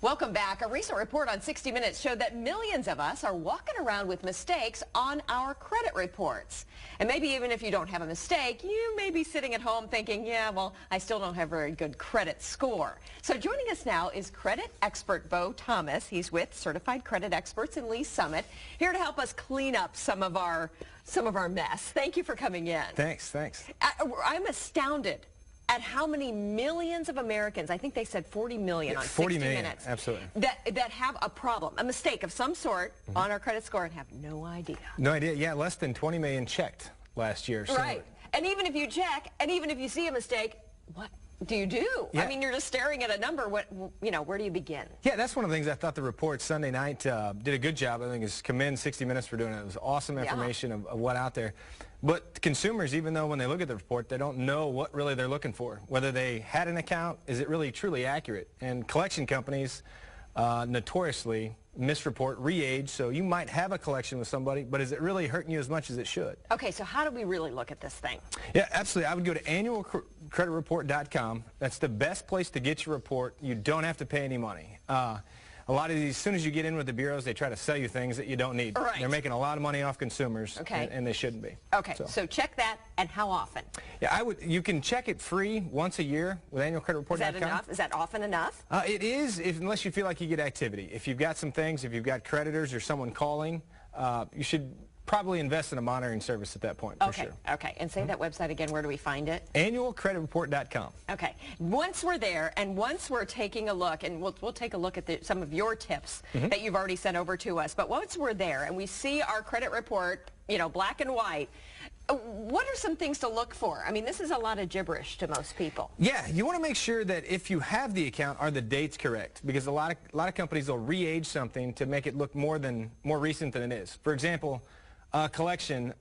Welcome back. A recent report on 60 Minutes showed that millions of us are walking around with mistakes on our credit reports. And maybe even if you don't have a mistake, you may be sitting at home thinking, yeah, well, I still don't have a very good credit score. So joining us now is credit expert Bo Thomas. He's with Certified Credit Experts in Lee Summit, here to help us clean up some of our mess. Thank you for coming in. Thanks. I'm astounded at how many millions of Americans, I think they said 40 million on 60 Minutes, absolutely, that have a problem, a mistake of some sort on our credit score and have no idea. No idea. Yeah, less than 20 million checked last year. So. Right. And even if you check, and even if you see a mistake, what do you do? Yeah. I mean, you're just staring at a number. Where do you begin? Yeah, that's one of the things I thought the report Sunday night did a good job. I think is commend 60 Minutes for doing it. It was awesome information of what out there. But consumers, even though when they look at the report, they don't know what really they're looking for. Whether they had an account, is it really truly accurate? And collection companies notoriously misreport, re-age, so you might have a collection with somebody, but is it really hurting you as much as it should? Okay, so how do we really look at this thing? Yeah, absolutely. I would go to annualcreditreport.com. That's the best place to get your report. You don't have to pay any money. A lot of these, as soon as you get in with the bureaus, they try to sell you things that you don't need. Right. They're making a lot of money off consumers, okay, and they shouldn't be. Okay, so check that, and how often? Yeah, you can check it free once a year with annualcreditreport.com. Is that enough? Is that often enough? It is, unless you feel like you get activity. If you've got some things, if you've got creditors or someone calling, you should probably invest in a monitoring service at that point, for sure. Okay, and say that website again. Where do we find it? Annualcreditreport.com. Okay, once we're there and once we're taking a look, and we'll take a look at some of your tips that you've already sent over to us, but once we're there and we see our credit report, black and white, what are some things to look for? I mean, this is a lot of gibberish to most people. Yeah, you want to make sure that if you have the account, are the dates correct? Because a lot of companies will re-age something to make it look more recent than it is. For example, collection,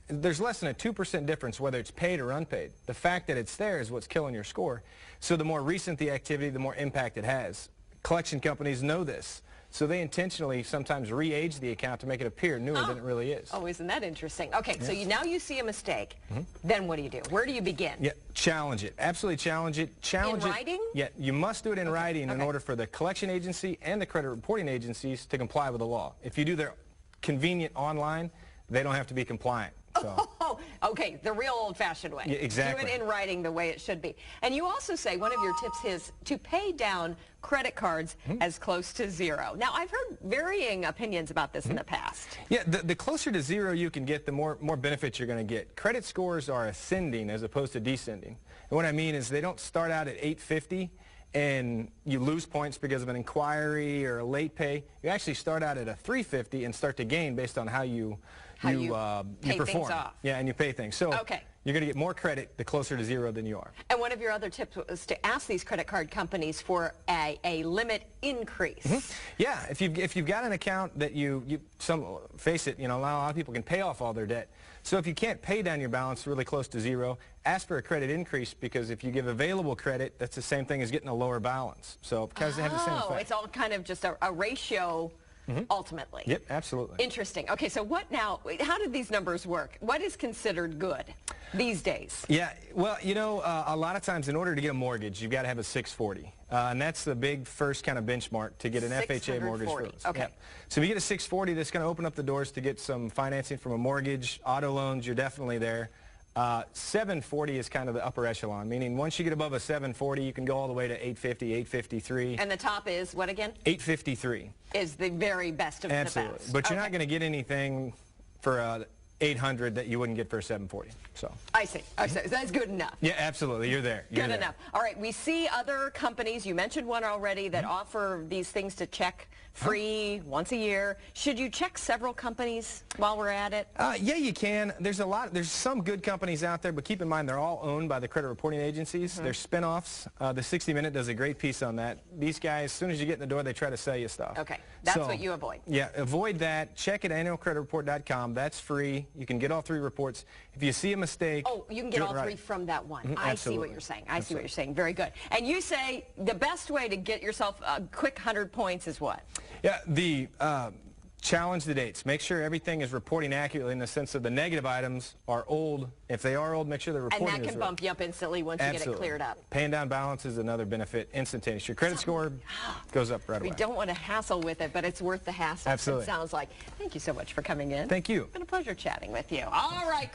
there's less than a 2% difference whether it's paid or unpaid. The fact that it's there is what's killing your score. So the more recent the activity, the more impact it has. Collection companies know this. So they intentionally sometimes re-age the account to make it appear newer than it really is. Oh, isn't that interesting? Okay, so now you see a mistake. Then what do you do? Where do you begin? Yeah, challenge it. Absolutely challenge it. Challenge in writing? Yeah, you must do it in writing in order for the collection agency and the credit reporting agencies to comply with the law. If you do their convenient online, they don't have to be compliant. So. Oh, okay, the real old-fashioned way. Yeah, exactly. Do it in writing the way it should be. And you also say one of your tips is to pay down credit cards as close to zero. Now, I've heard varying opinions about this in the past. Yeah, the closer to zero you can get, the more benefits you're going to get. Credit scores are ascending as opposed to descending. And what I mean is they don't start out at 850 and you lose points because of an inquiry or a late pay. You actually start out at a 350 and start to gain based on how you perform. Things off. Yeah, and you pay things. So you're going to get more credit the closer to zero than you are. And one of your other tips was to ask these credit card companies for a limit increase. Yeah, if you've got an account that face it, a lot of people can pay off all their debt. So if you can't pay down your balance really close to zero, ask for a credit increase, because if you give available credit, that's the same thing as getting a lower balance. So because they have the same effect. Oh, it's all kind of just a ratio. Ultimately. Yep, absolutely. Interesting. Okay, so what now? How do these numbers work? What is considered good these days? Yeah, well, a lot of times in order to get a mortgage, you've got to have a 640. And that's the big first kind of benchmark to get an FHA mortgage. Okay. Yeah. So if you get a 640, that's going to open up the doors to get some financing from a mortgage, auto loans, you're definitely there. 740 is kind of the upper echelon, meaning once you get above a 740, you can go all the way to 850, 853. And the top is what again? 853. Is the very best of the best. Absolutely. But you're not going to get anything for 800 that you wouldn't get for a 740. So I see. That's good enough. Yeah, absolutely. You're there. Good enough. All right. We see other companies. You mentioned one already that offer these things to check free once a year. Should you check several companies while we're at it? Yeah, you can. There's some good companies out there, but keep in mind they're all owned by the credit reporting agencies. They're spin-offs. The 60 Minute does a great piece on that. These guys, as soon as you get in the door, they try to sell you stuff. Okay. That's what you avoid. Yeah, avoid that. Check at annualcreditreport.com. That's free. You can get all 3 reports. If you see a mistake, you can get all 3 from that one. I see what you're saying. I see what you're saying. Very good. And you say the best way to get yourself a quick 100 points is what? Yeah, the challenge the dates. Make sure everything is reporting accurately in the sense of the negative items are old. If they are old, make sure they're reporting And that can bump you up instantly once you get it cleared up. Paying down balance is another benefit instantaneous. Your credit score goes up right away. We don't want to hassle with it, but it's worth the hassle. Absolutely. It sounds like. Thank you so much for coming in. Thank you. It's been a pleasure chatting with you. All right.